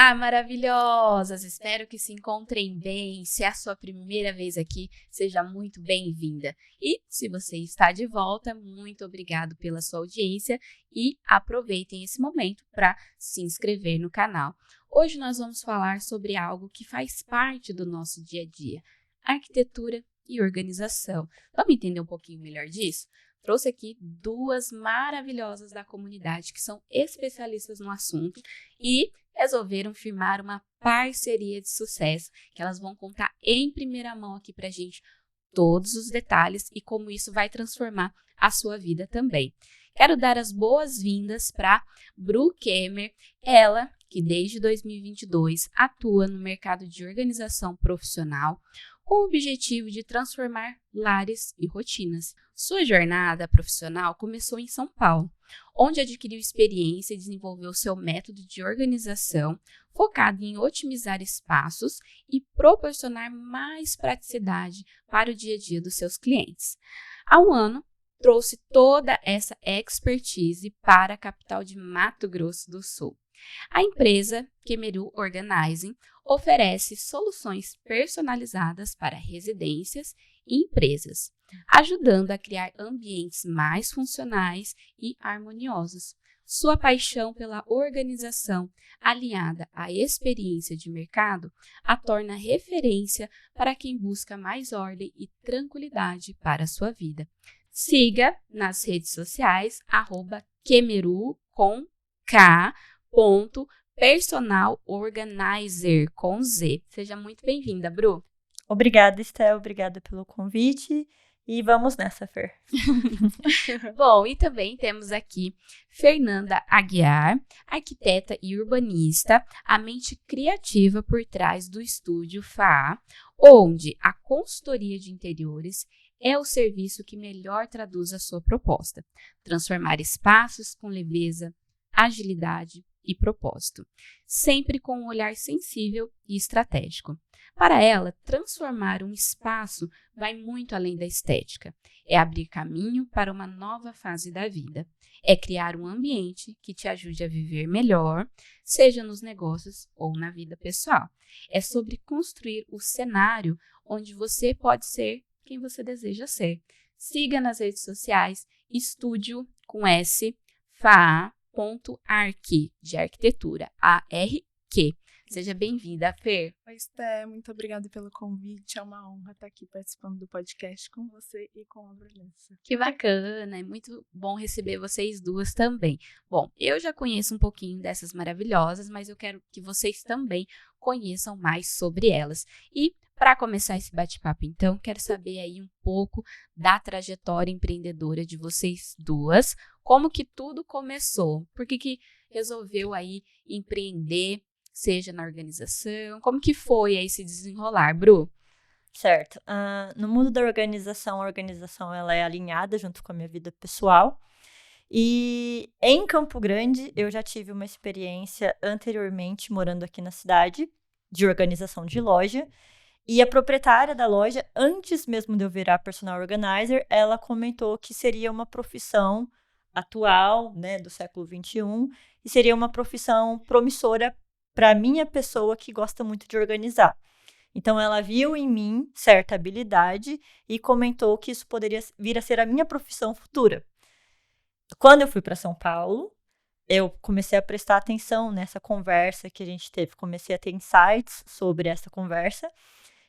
Olá, maravilhosas! Espero que se encontrem bem. Se é a sua primeira vez aqui, seja muito bem-vinda. E se você está de volta, muito obrigado pela sua audiência e aproveitem esse momento para se inscrever no canal. Hoje nós vamos falar sobre algo que faz parte do nosso dia a dia, arquitetura e organização. Vamos entender um pouquinho melhor disso? Trouxe aqui duas maravilhosas da comunidade que são especialistas no assunto e resolveram firmar uma parceria de sucesso, que elas vão contar em primeira mão aqui pra gente todos os detalhes e como isso vai transformar a sua vida também. Quero dar as boas-vindas para Bru Kemmer, ela que desde 2022 atua no mercado de organização profissional com o objetivo de transformar lares e rotinas. Sua jornada profissional começou em São Paulo, onde adquiriu experiência e desenvolveu seu método de organização focado em otimizar espaços e proporcionar mais praticidade para o dia a dia dos seus clientes. Há um ano, trouxe toda essa expertise para a capital de Mato Grosso do Sul. A empresa Kemeru Organizing oferece soluções personalizadas para residências e empresas, ajudando a criar ambientes mais funcionais e harmoniosos. Sua paixão pela organização, alinhada à experiência de mercado, a torna referência para quem busca mais ordem e tranquilidade para a sua vida. Siga nas redes sociais, @Kemeru com K. Personal Organizer com Z. Seja muito bem-vinda, Bru. Obrigada, Estel. Obrigada pelo convite. E vamos nessa, Fer. Bom, e também temos aqui Fernanda Aguiar, arquiteta e urbanista, a mente criativa por trás do estúdio FAA, onde a consultoria de interiores é o serviço que melhor traduz a sua proposta. Transformar espaços com leveza, agilidade e propósito, sempre com um olhar sensível e estratégico. Para ela, transformar um espaço vai muito além da estética. É abrir caminho para uma nova fase da vida. É criar um ambiente que te ajude a viver melhor, seja nos negócios ou na vida pessoal. É sobre construir o cenário onde você pode ser quem você deseja ser. Siga nas redes sociais, estúdio com S, FAA.arq, de arquitetura, ARQ. Seja bem-vinda, Fer. Oi, Esté, muito obrigada pelo convite. É uma honra estar aqui participando do podcast com você e com a Vanessa. Que bacana, é muito bom receber vocês duas também. Bom, eu já conheço um pouquinho dessas maravilhosas, mas eu quero que vocês também conheçam mais sobre elas. E para começar esse bate-papo, então, quero saber aí um pouco da trajetória empreendedora de vocês duas, como que tudo começou, por que resolveu aí empreender, seja na organização, como que foi aí se desenrolar, Bru? Certo. No mundo da organização, a organização ela é alinhada junto com a minha vida pessoal. E em Campo Grande, eu já tive uma experiência anteriormente morando aqui na cidade, de organização de loja. E a proprietária da loja, antes mesmo de eu virar personal organizer, ela comentou que seria uma profissão atual, né, do século XXI, e seria uma profissão promissora para minha pessoa que gosta muito de organizar. Então, ela viu em mim certa habilidade e comentou que isso poderia vir a ser a minha profissão futura. Quando eu fui para São Paulo, eu comecei a prestar atenção nessa conversa que a gente teve. Comecei a ter insights sobre essa conversa.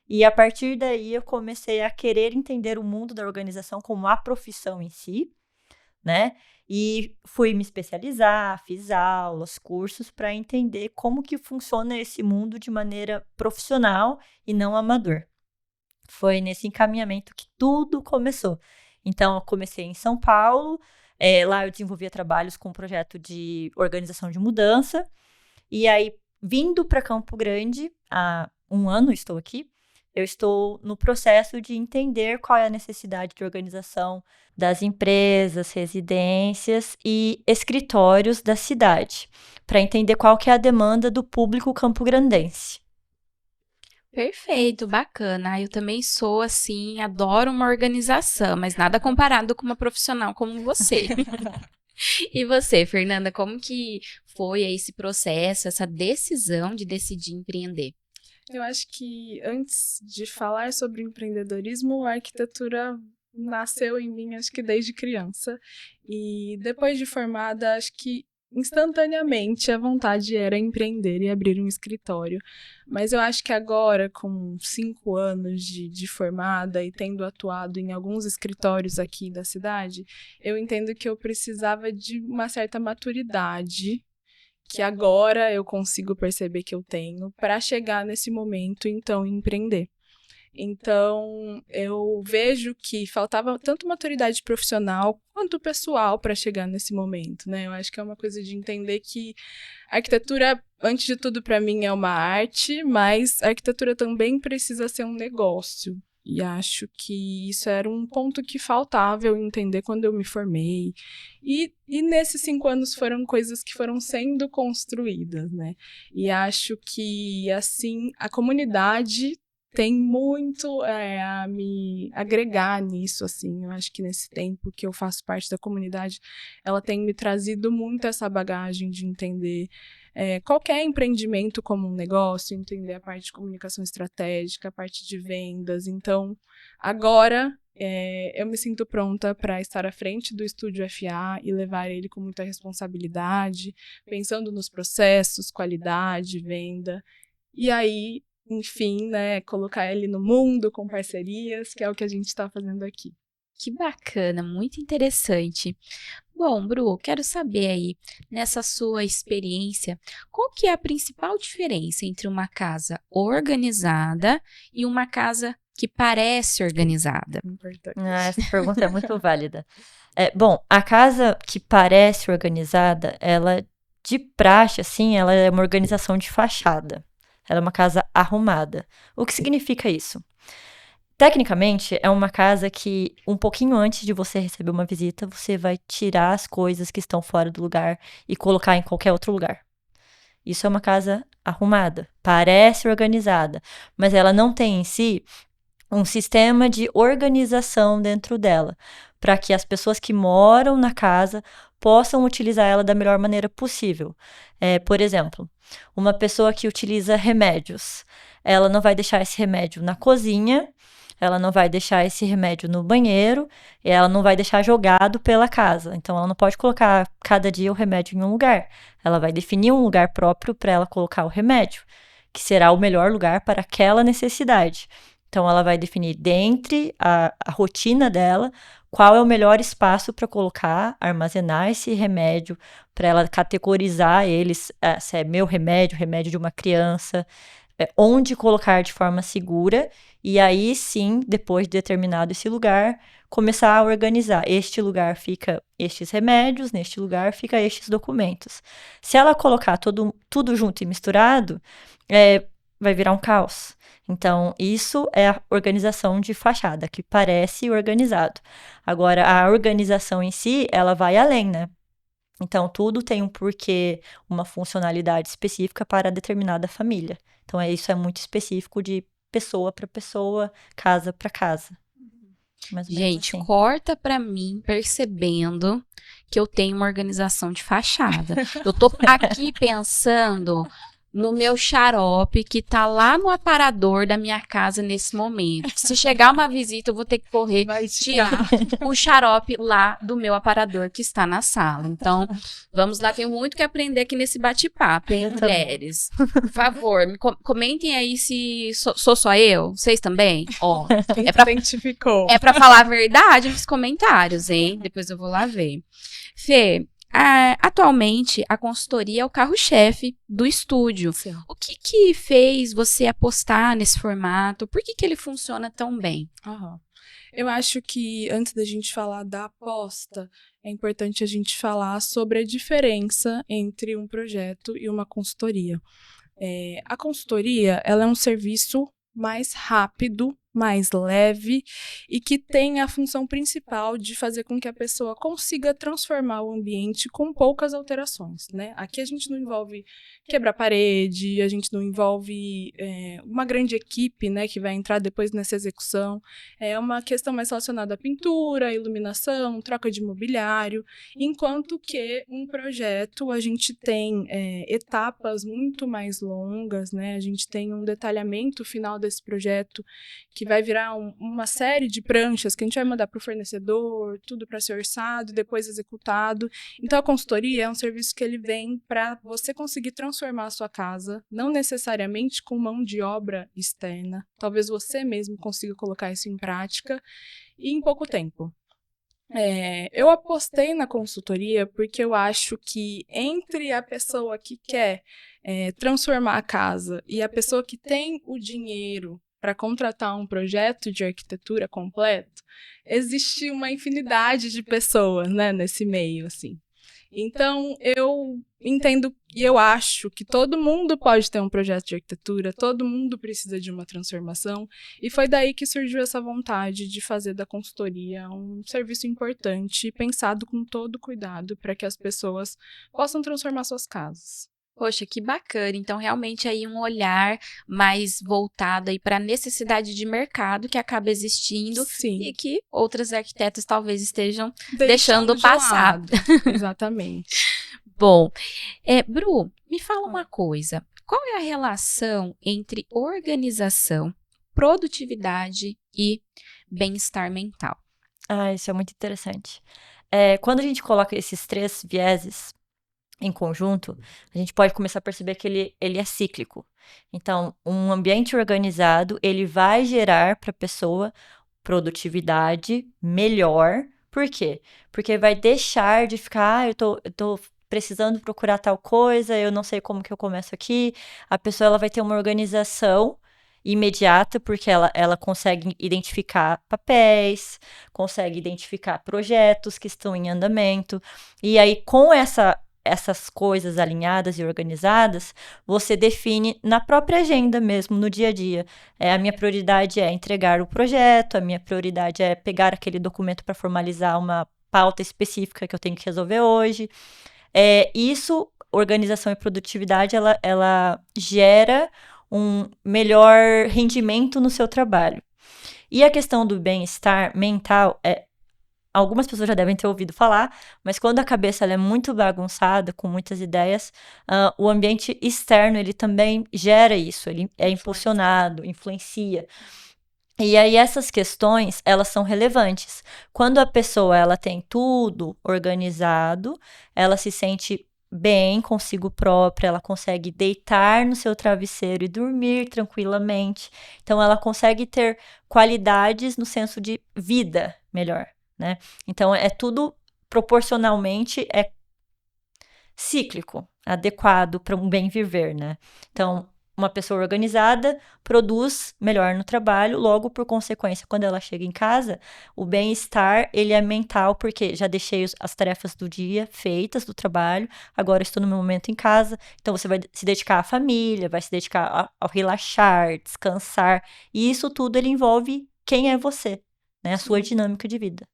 E a partir daí, eu comecei a querer entender o mundo da organização como a profissão em si, né? E fui me especializar, fiz aulas, cursos para entender como que funciona esse mundo de maneira profissional e não amador. Foi nesse encaminhamento que tudo começou. Então, eu comecei em São Paulo, lá eu desenvolvia trabalhos com um projeto de organização de mudança, e aí, vindo para Campo Grande, há um ano estou aqui, eu estou no processo de entender qual é a necessidade de organização das empresas, residências e escritórios da cidade, para entender qual que é a demanda do público campograndense. Perfeito, bacana. Eu também sou assim, adoro uma organização, mas nada comparado com uma profissional como você. E você, Fernanda, como que foi aí esse processo, essa decisão de decidir empreender? Eu acho que antes de falar sobre empreendedorismo, a arquitetura nasceu em mim, acho que desde criança. E depois de formada, acho que instantaneamente a vontade era empreender e abrir um escritório. Mas eu acho que agora, com 5 anos de formada e tendo atuado em alguns escritórios aqui da cidade, eu entendo que eu precisava de uma certa maturidade que agora eu consigo perceber que eu tenho para chegar nesse momento, então, e empreender. Então, eu vejo que faltava tanto maturidade profissional quanto pessoal para chegar nesse momento, né? Eu acho que é uma coisa de entender que a arquitetura, antes de tudo, para mim, é uma arte, mas a arquitetura também precisa ser um negócio. E acho que isso era um ponto que faltava eu entender quando eu me formei. E nesses 5 anos foram coisas que foram sendo construídas, né? E acho que, assim, a comunidade tem muito a me agregar nisso, assim. Eu acho que nesse tempo que eu faço parte da comunidade, ela tem me trazido muito essa bagagem de entender qualquer empreendimento como um negócio, entender a parte de comunicação estratégica, a parte de vendas. Então, agora eu me sinto pronta para estar à frente do Estúdio FA e levar ele com muita responsabilidade, pensando nos processos, qualidade, venda. E aí, enfim, né, colocar ele no mundo com parcerias, que é o que a gente está fazendo aqui. Que bacana, muito interessante. Bom, Bru, quero saber aí, nessa sua experiência, qual que é a principal diferença entre uma casa organizada e uma casa que parece organizada? Importante. Essa pergunta é muito válida. Bom, a casa que parece organizada, ela, de praxe, assim, ela é uma organização de fachada. Ela é uma casa arrumada. O que significa isso? Tecnicamente, é uma casa que, um pouquinho antes de você receber uma visita, você vai tirar as coisas que estão fora do lugar e colocar em qualquer outro lugar. Isso é uma casa arrumada, parece organizada, mas ela não tem em si um sistema de organização dentro dela, para que as pessoas que moram na casa possam utilizar ela da melhor maneira possível. Por exemplo, uma pessoa que utiliza remédios, ela não vai deixar esse remédio na cozinha, ela não vai deixar esse remédio no banheiro, e ela não vai deixar jogado pela casa. Então, ela não pode colocar cada dia o remédio em um lugar. Ela vai definir um lugar próprio para ela colocar o remédio, que será o melhor lugar para aquela necessidade. Então, ela vai definir dentre a rotina dela qual é o melhor espaço para colocar, armazenar esse remédio, para ela categorizar eles, se é meu remédio, remédio de uma criança, onde colocar de forma segura, e aí sim, depois de determinado esse lugar, começar a organizar. Este lugar fica estes remédios, neste lugar fica estes documentos. Se ela colocar tudo junto e misturado, vai virar um caos. Então, isso é a organização de fachada, que parece organizado. Agora, a organização em si, ela vai além, né? Então, tudo tem um porquê, uma funcionalidade específica para determinada família. Então, isso é muito específico de pessoa para pessoa, casa para casa. Mais ou menos Gente, assim. corta pra mim percebendo que eu tenho uma organização de fachada. Eu tô aqui pensando no meu xarope que tá lá no aparador da minha casa nesse momento. Se chegar uma visita, eu vou ter que correr tirar o xarope lá do meu aparador que está na sala. Então, vamos lá, tenho muito que aprender aqui nesse bate-papo, hein, mulheres? Por favor, comentem aí se sou só eu, vocês também? Ó, Quem identificou? é pra falar a verdade nos comentários, hein? Depois eu vou lá ver. Fê, atualmente, a consultoria é o carro-chefe do estúdio. Sim. O que fez você apostar nesse formato? Por que ele funciona tão bem? Eu acho que antes da gente falar da aposta, é importante a gente falar sobre a diferença entre um projeto e uma consultoria. A consultoria, ela é um serviço mais rápido mais leve e que tem a função principal de fazer com que a pessoa consiga transformar o ambiente com poucas alterações, né? Aqui a gente não envolve quebrar parede, a gente não envolve uma grande equipe, né, que vai entrar depois nessa execução. É uma questão mais relacionada à pintura, iluminação, troca de mobiliário, enquanto que um projeto a gente tem etapas muito mais longas, né? A gente tem um detalhamento final desse projeto que vai virar uma série de pranchas que a gente vai mandar para o fornecedor, tudo para ser orçado, depois executado. Então, a consultoria é um serviço que ele vem para você conseguir transformar a sua casa, não necessariamente com mão de obra externa. Talvez você mesmo consiga colocar isso em prática e em pouco tempo. Eu apostei na consultoria porque eu acho que entre a pessoa que quer transformar a casa e a pessoa que tem o dinheiro para contratar um projeto de arquitetura completo, existe uma infinidade de pessoas, né, nesse meio, assim. Então, eu entendo e eu acho que todo mundo pode ter um projeto de arquitetura, todo mundo precisa de uma transformação, e foi daí que surgiu essa vontade de fazer da consultoria um serviço importante, pensado com todo cuidado para que as pessoas possam transformar suas casas. Poxa, que bacana. Então, realmente aí um olhar mais voltado aí para a necessidade de mercado que acaba existindo. Sim. E que outras arquitetas talvez estejam Deixando de passar. lado. Exatamente. Bom, Bru, me fala uma coisa. Qual é a relação entre organização, produtividade e bem-estar mental? Isso é muito interessante. Quando a gente coloca esses 3 vieses em conjunto, a gente pode começar a perceber que ele é cíclico. Então, um ambiente organizado, ele vai gerar para a pessoa produtividade melhor. Por quê? Porque vai deixar de ficar, eu tô precisando procurar tal coisa, eu não sei como que eu começo aqui. A pessoa ela vai ter uma organização imediata, porque ela consegue identificar papéis, consegue identificar projetos que estão em andamento. E aí, com essas coisas alinhadas e organizadas, você define na própria agenda mesmo, no dia a dia. A minha prioridade é entregar o projeto, a minha prioridade é pegar aquele documento para formalizar uma pauta específica que eu tenho que resolver hoje. Isso, organização e produtividade, ela gera um melhor rendimento no seu trabalho. E a questão do bem-estar mental algumas pessoas já devem ter ouvido falar, mas quando a cabeça ela é muito bagunçada, com muitas ideias, o ambiente externo, ele também gera isso, ele é impulsionado, influencia. E aí essas questões, elas são relevantes. Quando a pessoa, ela tem tudo organizado, ela se sente bem consigo própria, ela consegue deitar no seu travesseiro e dormir tranquilamente. Então, ela consegue ter qualidades no senso de vida melhor. Né? Então, tudo proporcionalmente cíclico, adequado para um bem viver, né? Então, uma pessoa organizada produz melhor no trabalho, logo, por consequência, quando ela chega em casa, o bem-estar, ele é mental, porque já deixei as tarefas do dia feitas, do trabalho, agora estou no meu momento em casa, então você vai se dedicar à família, vai se dedicar ao relaxar, descansar, e isso tudo, ele envolve quem é você, né? A sua dinâmica de vida.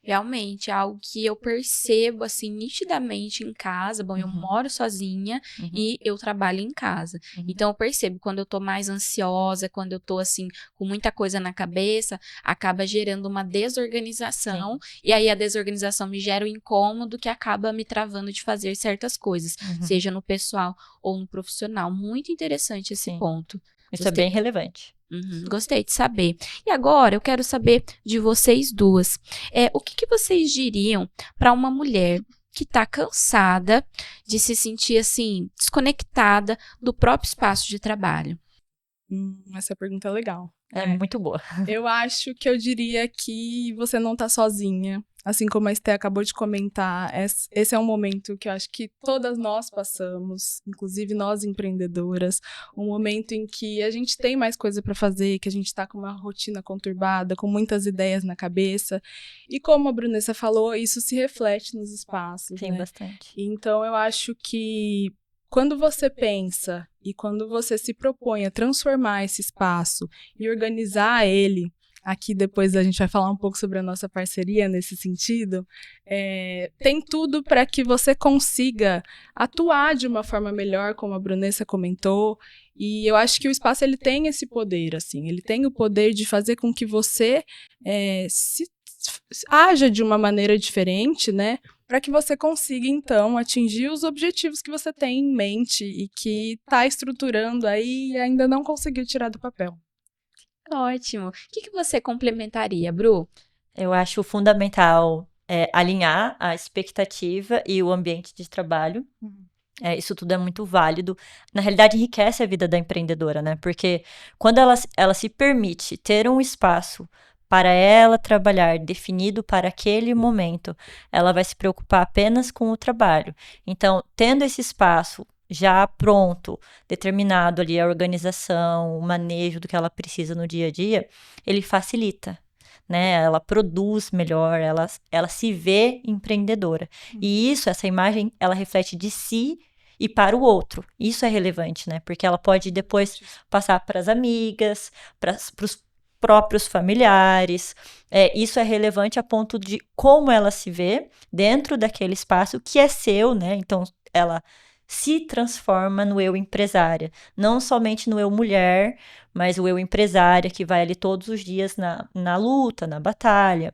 Realmente, é algo que eu percebo, assim, nitidamente em casa. Bom, eu moro sozinha e eu trabalho em casa. Então, eu percebo quando eu tô mais ansiosa, quando eu tô, assim, com muita coisa na cabeça, acaba gerando uma desorganização. Sim. E aí, a desorganização me gera um incômodo que acaba me travando de fazer certas coisas, seja no pessoal ou no profissional. Muito interessante esse ponto. Isso é bem relevante. Gostei de saber. E agora eu quero saber de vocês duas. O que vocês diriam para uma mulher que está cansada de se sentir assim, desconectada do próprio espaço de trabalho? Essa pergunta é legal. É muito boa. Eu acho que eu diria que você não está sozinha. Assim como a Esté acabou de comentar, esse é um momento que eu acho que todas nós passamos, inclusive nós empreendedoras, um momento em que a gente tem mais coisa para fazer, que a gente está com uma rotina conturbada, com muitas ideias na cabeça. E como a Brunessa falou, isso se reflete nos espaços. Sim, né? Bastante. Então eu acho que quando você pensa e quando você se propõe a transformar esse espaço e organizar ele, aqui depois a gente vai falar um pouco sobre a nossa parceria nesse sentido, tem tudo para que você consiga atuar de uma forma melhor, como a Brunessa comentou, e eu acho que o espaço ele tem esse poder, assim, ele tem o poder de fazer com que você haja de uma maneira diferente, né, para que você consiga, então, atingir os objetivos que você tem em mente e que está estruturando aí e ainda não conseguiu tirar do papel. Ótimo. O que você complementaria, Bru? Eu acho fundamental alinhar a expectativa e o ambiente de trabalho. Isso tudo é muito válido. Na realidade, enriquece a vida da empreendedora, né? Porque quando ela se permite ter um espaço para ela trabalhar definido para aquele momento, ela vai se preocupar apenas com o trabalho. Então, tendo esse espaço já pronto, determinado ali a organização, o manejo do que ela precisa no dia a dia, ele facilita, né? Ela produz melhor, ela se vê empreendedora. E essa imagem, ela reflete de si e para o outro. Isso é relevante, né? Porque ela pode depois passar para as amigas, para os próprios familiares. Isso é relevante a ponto de como ela se vê dentro daquele espaço que é seu, né? Então, ela se transforma no eu empresária, não somente no eu mulher, mas o eu empresária que vai ali todos os dias na luta, na batalha,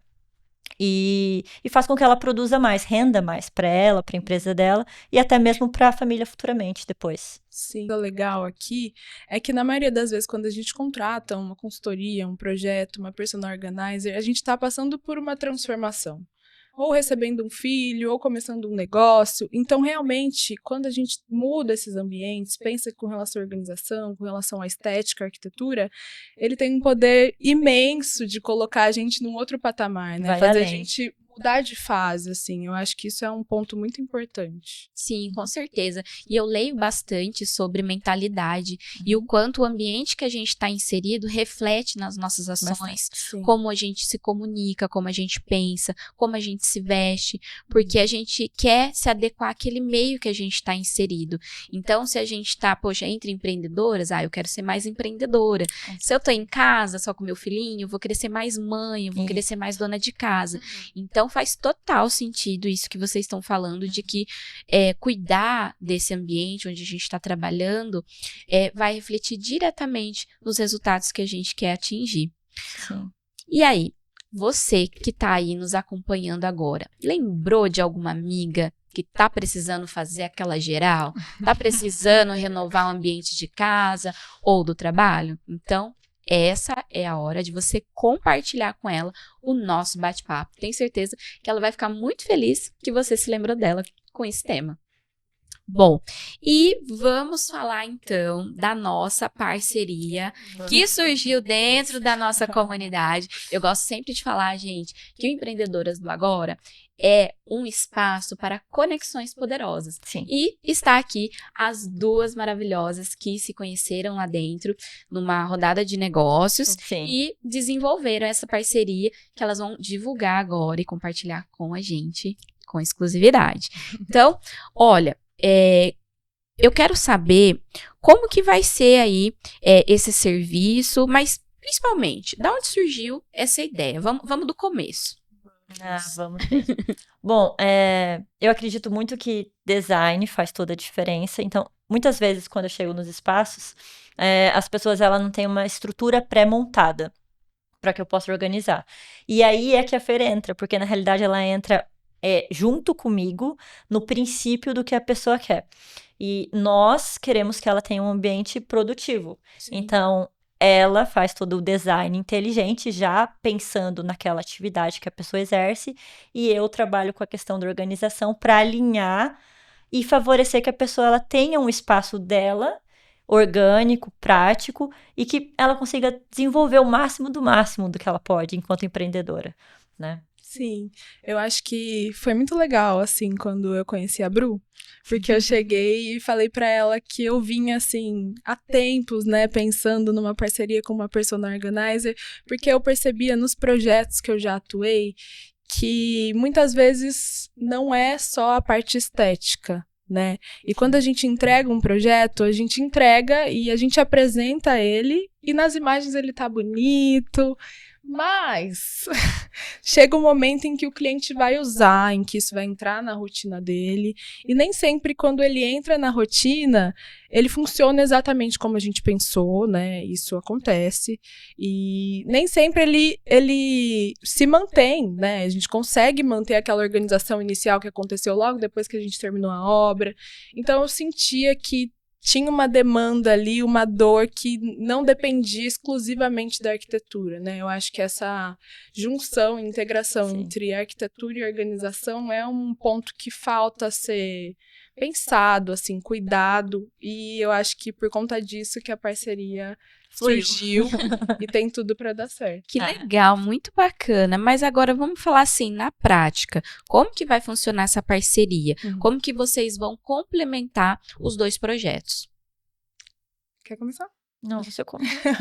e faz com que ela produza mais, renda mais para ela, para a empresa dela e até mesmo para a família futuramente depois. Sim, o legal aqui é que na maioria das vezes quando a gente contrata uma consultoria, um projeto, uma personal organizer, a gente está passando por uma transformação. Ou recebendo um filho, ou começando um negócio. Então, realmente, quando a gente muda esses ambientes, pensa com relação à organização, com relação à estética, à arquitetura, ele tem um poder imenso de colocar a gente num outro patamar, né? Fazer a gente mudar de fase, assim. Eu acho que isso é um ponto muito importante. Sim, com certeza. E eu leio bastante sobre mentalidade e o quanto o ambiente que a gente está inserido reflete nas nossas ações, como a gente se comunica, como a gente pensa, como a gente se veste, porque a gente quer se adequar àquele meio que a gente está inserido. Então, se a gente está, entre empreendedoras, eu quero ser mais empreendedora. Se eu tô em casa só com meu filhinho, eu vou querer ser mais mãe, eu vou querer ser mais dona de casa. Então, faz total sentido isso que vocês estão falando, de que cuidar desse ambiente onde a gente está trabalhando vai refletir diretamente nos resultados que a gente quer atingir. Sim. E aí, você que está aí nos acompanhando agora, lembrou de alguma amiga que está precisando fazer aquela geral? Está precisando renovar o ambiente de casa ou do trabalho? Então, essa é a hora de você compartilhar com ela o nosso bate-papo. Tenho certeza que ela vai ficar muito feliz que você se lembrou dela com esse tema. Bom, e vamos falar então da nossa parceria que surgiu dentro da nossa comunidade. Eu gosto sempre de falar, gente, que o Empreendedoras do Agora é um espaço para conexões poderosas. Sim. E está aqui as duas maravilhosas que se conheceram lá dentro numa rodada de negócios. Sim. E desenvolveram essa parceria que elas vão divulgar agora e compartilhar com a gente com exclusividade. Então, olha, eu quero saber como que vai ser aí esse serviço, mas principalmente, de onde surgiu essa ideia? Vamos do começo. Vamos ver. Bom, eu acredito muito que design faz toda a diferença. Então, muitas vezes, quando eu chego nos espaços, as pessoas elas não têm uma estrutura pré-montada para que eu possa organizar. E aí é que a Fer entra, porque na realidade ela entra junto comigo no princípio do que a pessoa quer. E nós queremos que ela tenha um ambiente produtivo. Sim. Então, ela faz todo o design inteligente, já pensando naquela atividade que a pessoa exerce, e eu trabalho com a questão da organização para alinhar e favorecer que a pessoa ela tenha um espaço dela, orgânico, prático, e que ela consiga desenvolver o máximo do que ela pode enquanto empreendedora, né? Sim, eu acho que foi muito legal, assim, quando eu conheci a Bru, porque eu cheguei e falei pra ela que eu vinha, assim, há tempos, né, pensando numa parceria com uma personal organizer, porque eu percebia nos projetos que eu já atuei que muitas vezes não é só a parte estética, né? E quando a gente entrega um projeto, a gente entrega e a gente apresenta ele, e nas imagens ele tá bonito, mas chega um momento em que o cliente vai usar, em que isso vai entrar na rotina dele, e nem sempre quando ele entra na rotina, ele funciona exatamente como a gente pensou, né? Isso acontece, e nem sempre ele se mantém, né? A gente consegue manter aquela organização inicial que aconteceu logo depois que a gente terminou a obra. Então eu sentia que tinha uma demanda ali, uma dor que não dependia exclusivamente da arquitetura, né? Eu acho que essa junção, integração entre arquitetura e organização é um ponto que falta ser pensado, assim, cuidado, e eu acho que por conta disso que a parceria surgiu e tem tudo para dar certo. Que legal, muito bacana. Mas agora vamos falar assim, na prática, como que vai funcionar essa parceria? Como que vocês vão complementar os 2 projetos? Quer começar? Não, você começa.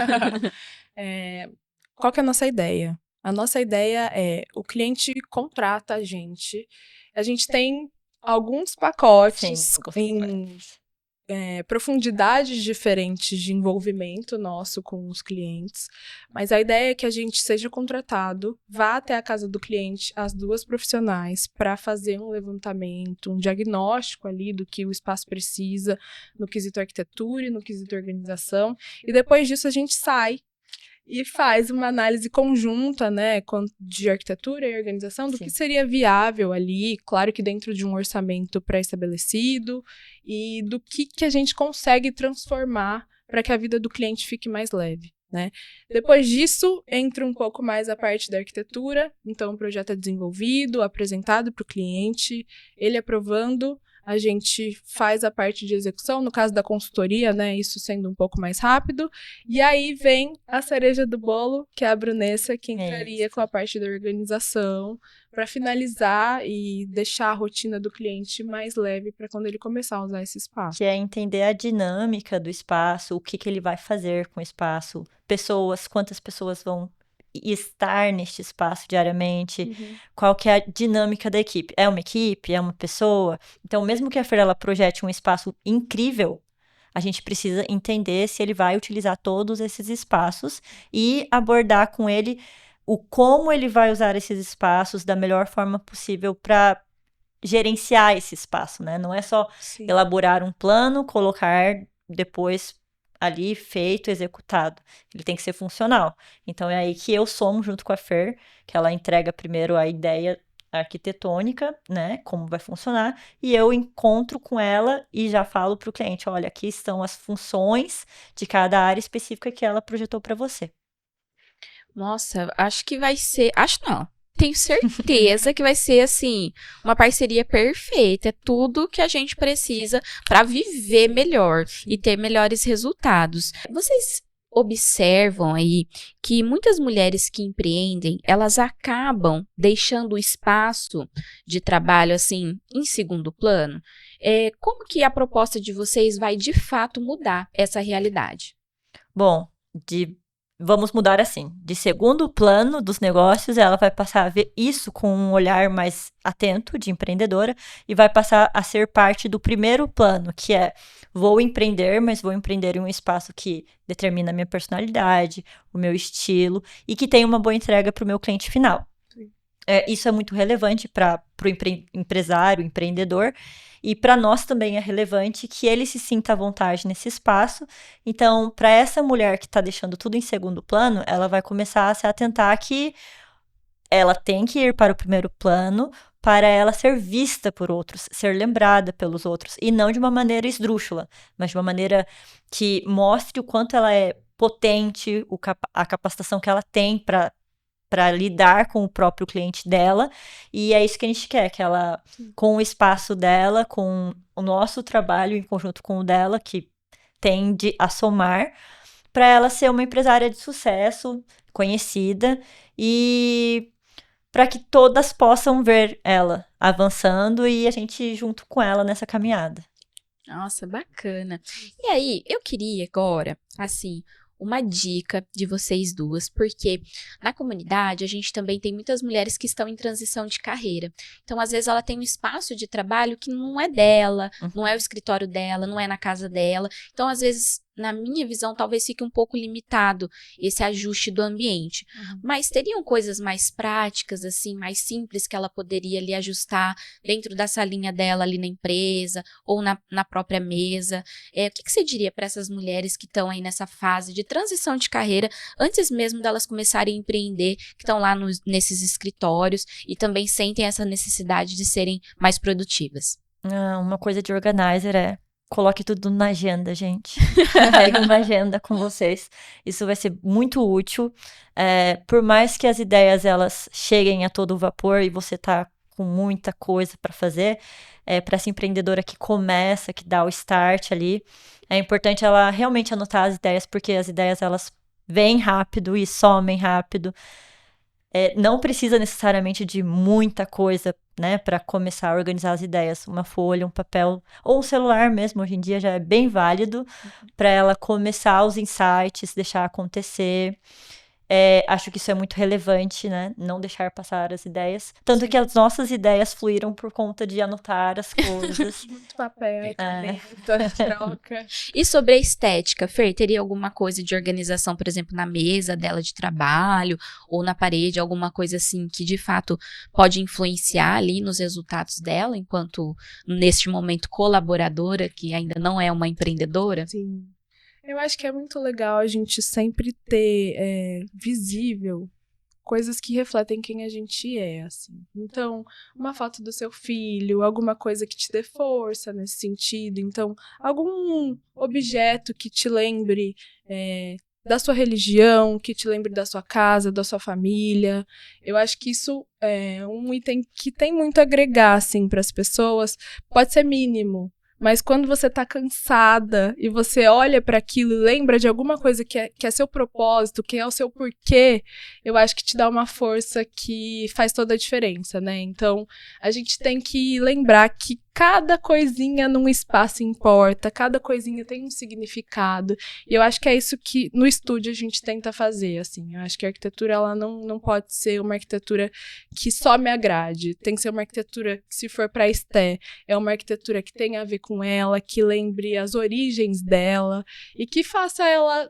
Qual que é a nossa ideia? A nossa ideia é, o cliente contrata a gente tem alguns pacotes em profundidades diferentes de envolvimento nosso com os clientes, mas a ideia é que a gente seja contratado, vá até a casa do cliente, as 2 profissionais, para fazer um levantamento, um diagnóstico ali do que o espaço precisa, no quesito arquitetura e no quesito organização, e depois disso a gente sai e faz uma análise conjunta, né, de arquitetura e organização, do que seria viável ali, claro que dentro de um orçamento pré-estabelecido, e do que a gente consegue transformar para que a vida do cliente fique mais leve, né? Depois disso, entra um pouco mais a parte da arquitetura, então o projeto é desenvolvido, apresentado para o cliente, ele aprovando, a gente faz a parte de execução, no caso da consultoria, né, isso sendo um pouco mais rápido, e aí vem a cereja do bolo, que é a Brunessa, que entraria com a parte da organização, para finalizar e deixar a rotina do cliente mais leve para quando ele começar a usar esse espaço. Que é entender a dinâmica do espaço, o que ele vai fazer com o espaço, quantas pessoas vão estar neste espaço diariamente, qual que é a dinâmica da equipe. É uma equipe? É uma pessoa? Então, mesmo que a Fer ela projete um espaço incrível, a gente precisa entender se ele vai utilizar todos esses espaços e abordar com ele o como ele vai usar esses espaços da melhor forma possível para gerenciar esse espaço, né? Não é só elaborar um plano, colocar depois ali feito, executado. Ele tem que ser funcional. Então é aí que eu somo junto com a Fer, que ela entrega primeiro a ideia arquitetônica, né, como vai funcionar, e eu encontro com ela e já falo para o cliente, olha, aqui estão as funções de cada área específica que ela projetou para você. Nossa, acho que vai ser, acho não, tenho certeza que vai ser, assim, uma parceria perfeita. É tudo que a gente precisa para viver melhor e ter melhores resultados. Vocês observam aí que muitas mulheres que empreendem, elas acabam deixando o espaço de trabalho, assim, em segundo plano? Como que a proposta de vocês vai, de fato, mudar essa realidade? Bom, vamos mudar assim, de segundo plano dos negócios, ela vai passar a ver isso com um olhar mais atento de empreendedora e vai passar a ser parte do primeiro plano, que é, vou empreender, mas vou empreender em um espaço que determina a minha personalidade, o meu estilo e que tenha uma boa entrega para o meu cliente final. Isso é muito relevante para o empresário, empreendedor, e para nós também é relevante que ele se sinta à vontade nesse espaço. Então, para essa mulher que está deixando tudo em segundo plano, ela vai começar a se atentar que ela tem que ir para o primeiro plano para ela ser vista por outros, ser lembrada pelos outros, e não de uma maneira esdrúxula, mas de uma maneira que mostre o quanto ela é potente, a capacitação que ela tem para lidar com o próprio cliente dela, e é isso que a gente quer, que ela, com o espaço dela, com o nosso trabalho em conjunto com o dela, que tende a somar, para ela ser uma empresária de sucesso, conhecida, e para que todas possam ver ela avançando e a gente junto com ela nessa caminhada. Nossa, bacana. E aí, eu queria agora, assim, uma dica de vocês duas, porque na comunidade a gente também tem muitas mulheres que estão em transição de carreira. Então, às vezes, ela tem um espaço de trabalho que não é dela, não é o escritório dela, não é na casa dela. Então, às vezes, na minha visão, talvez fique um pouco limitado esse ajuste do ambiente. Mas teriam coisas mais práticas, assim, mais simples, que ela poderia ali ajustar dentro da salinha dela ali na empresa ou na própria mesa? O que você diria para essas mulheres que estão aí nessa fase de transição de carreira, antes mesmo delas começarem a empreender, que estão lá nesses escritórios e também sentem essa necessidade de serem mais produtivas? Uma coisa de organizer é: coloque tudo na agenda, gente. Pegue uma agenda com vocês. Isso vai ser muito útil. Por mais que as ideias elas cheguem a todo vapor e você tá com muita coisa para fazer, para essa empreendedora que começa, que dá o start ali, é importante ela realmente anotar as ideias, porque as ideias elas vêm rápido e somem rápido. Não precisa necessariamente de muita coisa, né, para começar a organizar as ideias. Uma folha, um papel, ou um celular mesmo, hoje em dia já é bem válido para ela começar os insights, deixar acontecer. Acho que isso é muito relevante, né, não deixar passar as ideias. Tanto que as nossas ideias fluíram por conta de anotar as coisas. Muito papel, caneta, troca. E sobre a estética, Fer, teria alguma coisa de organização, por exemplo, na mesa dela de trabalho ou na parede, alguma coisa assim que de fato pode influenciar ali nos resultados dela, enquanto neste momento colaboradora, que ainda não é uma empreendedora? Sim. Eu acho que é muito legal a gente sempre ter visível coisas que refletem quem a gente é, assim. Então, uma foto do seu filho, alguma coisa que te dê força nesse sentido. Então, algum objeto que te lembre da sua religião, que te lembre da sua casa, da sua família. Eu acho que isso é um item que tem muito a agregar, assim, para as pessoas. Pode ser mínimo, mas quando você tá cansada e você olha para aquilo e lembra de alguma coisa que é seu propósito, que é o seu porquê, eu acho que te dá uma força que faz toda a diferença, né? Então, a gente tem que lembrar que cada coisinha num espaço importa, cada coisinha tem um significado. E eu acho que é isso que no estúdio a gente tenta fazer, assim. Eu acho que a arquitetura, ela não pode ser uma arquitetura que só me agrade. Tem que ser uma arquitetura que, se for pra Esté, é uma arquitetura que tenha a ver com ela, que lembre as origens dela e que faça ela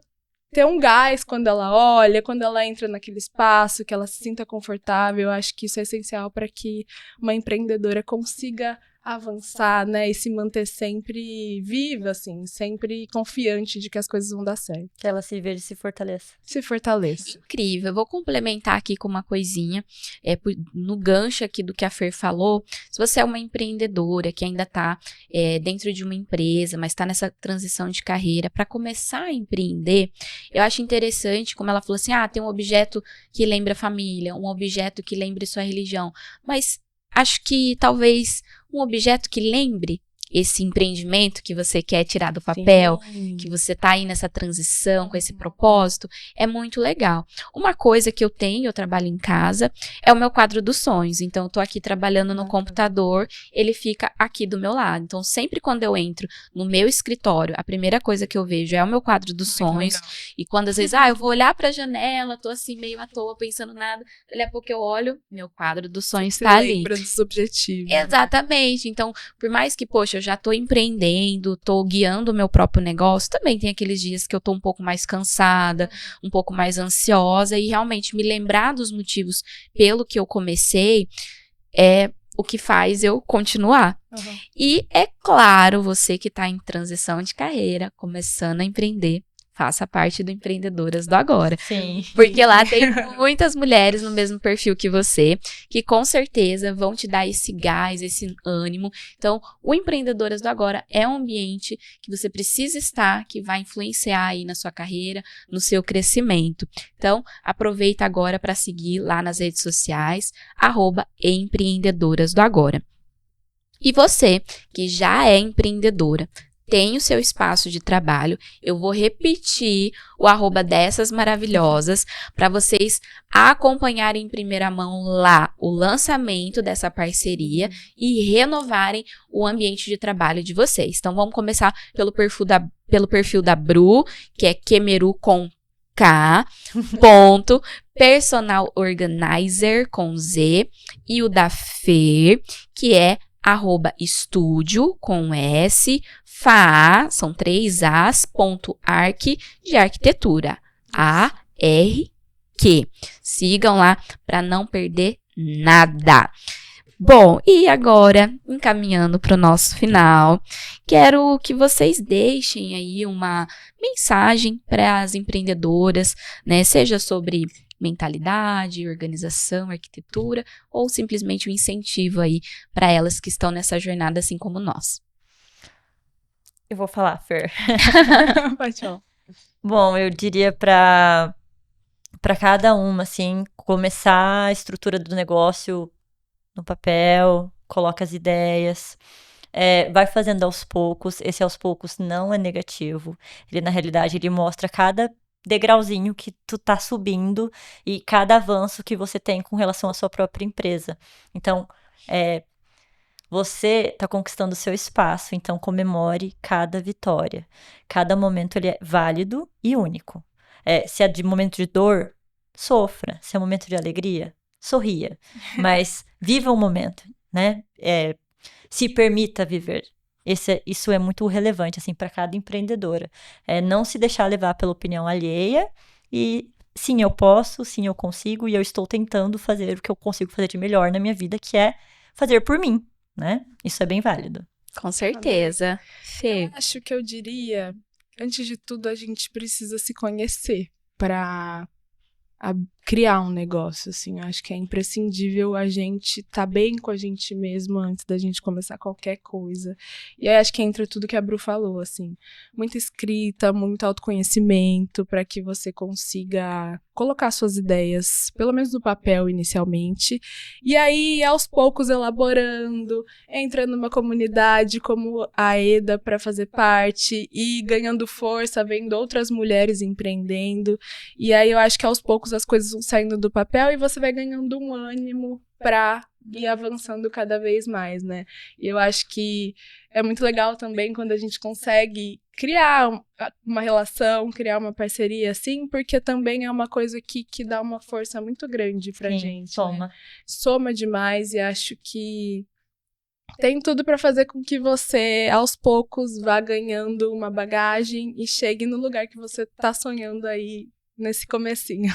ter um gás quando ela olha, quando ela entra naquele espaço, que ela se sinta confortável. Eu acho que isso é essencial para que uma empreendedora consiga avançar, né, e se manter sempre viva, assim, sempre confiante de que as coisas vão dar certo. Que ela se veja e se fortaleça. Se fortaleça. Incrível. Eu vou complementar aqui com uma coisinha, no gancho aqui do que a Fer falou. Se você é uma empreendedora que ainda está dentro de uma empresa, mas está nessa transição de carreira, para começar a empreender, eu acho interessante, como ela falou assim, tem um objeto que lembra a família, um objeto que lembre sua religião, mas acho que talvez um objeto que lembre esse empreendimento que você quer tirar do papel, sim, que você tá aí nessa transição com esse propósito, é muito legal. Uma coisa que eu trabalho em casa, é o meu quadro dos sonhos. Então, eu tô aqui trabalhando no computador, ele fica aqui do meu lado. Então, sempre quando eu entro no meu escritório, a primeira coisa que eu vejo é o meu quadro dos sonhos. E quando às vezes, eu vou olhar pra janela, tô assim meio à toa, pensando nada, daqui a pouco eu olho, meu quadro dos sonhos tá ali. Lembra dos objetivos. Exatamente. Então, por mais que, poxa, eu já tô empreendendo, tô guiando o meu próprio negócio, também tem aqueles dias que eu tô um pouco mais cansada, um pouco mais ansiosa, e realmente me lembrar dos motivos pelo que eu comecei é o que faz eu continuar. Uhum. E é claro, você que tá em transição de carreira, começando a empreender, faça parte do Empreendedoras do Agora. Sim. Porque lá tem muitas mulheres no mesmo perfil que você, que com certeza vão te dar esse gás, esse ânimo. Então, o Empreendedoras do Agora é um ambiente que você precisa estar, que vai influenciar aí na sua carreira, no seu crescimento. Então, aproveita agora para seguir lá nas redes sociais, @empreendedoras do Agora. E você, que já é empreendedora, tem o seu espaço de trabalho, eu vou repetir o @dessas maravilhosas para vocês acompanharem em primeira mão lá o lançamento dessa parceria e renovarem o ambiente de trabalho de vocês. Então, vamos começar pelo perfil da Bru, que é Kemeru com personalorganizer com Z, e o da Fer, que é @estúdio com S, FA, são 3 As, .arc de arquitetura. ARQ. Sigam lá para não perder nada. Bom, e agora, encaminhando para o nosso final, quero que vocês deixem aí uma mensagem para as empreendedoras, né? Seja sobre mentalidade, organização, arquitetura, ou simplesmente um incentivo aí para elas que estão nessa jornada assim como nós. Eu vou falar, Fer. Pode falar. Bom, eu diria para cada uma, assim, começar a estrutura do negócio no papel, coloca as ideias, vai fazendo aos poucos. Esse aos poucos não é negativo. Ele, na realidade, ele mostra cada degrauzinho que tu tá subindo e cada avanço que você tem com relação à sua própria empresa. Então, você tá conquistando o seu espaço, então comemore cada vitória. Cada momento ele é válido e único. Se é de momento de dor, sofra. Se é momento de alegria, sorria. Mas viva o momento, né? Se permita viver. Isso é muito relevante, assim, para cada empreendedora. Não se deixar levar pela opinião alheia e sim, eu posso, sim, eu consigo e eu estou tentando fazer o que eu consigo fazer de melhor na minha vida, que é fazer por mim, né? Isso é bem válido. Com certeza. Fê. Acho que eu diria, antes de tudo, a gente precisa se conhecer para criar um negócio, assim. Eu acho que é imprescindível a gente tá bem com a gente mesmo antes da gente começar qualquer coisa. E aí acho que entra tudo que a Bru falou, assim. Muita escrita, muito autoconhecimento para que você consiga colocar suas ideias, pelo menos no papel inicialmente, e aí aos poucos elaborando, entra numa comunidade como a EDA para fazer parte e ganhando força, vendo outras mulheres empreendendo, e aí eu acho que aos poucos as coisas vão saindo do papel e você vai ganhando um ânimo para ir avançando cada vez mais, né? E eu acho que é muito legal também quando a gente consegue criar uma relação, criar uma parceria, assim, porque também é uma coisa que dá uma força muito grande pra gente. Soma. Né? Soma demais e acho que tem tudo para fazer com que você, aos poucos, vá ganhando uma bagagem e chegue no lugar que você tá sonhando aí nesse comecinho.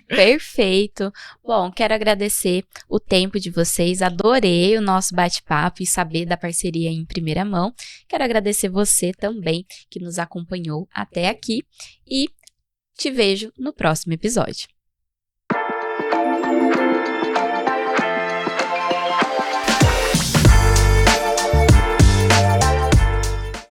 Perfeito. Bom, quero agradecer o tempo de vocês. Adorei o nosso bate-papo e saber da parceria em primeira mão. Quero agradecer você também que nos acompanhou até aqui e te vejo no próximo episódio.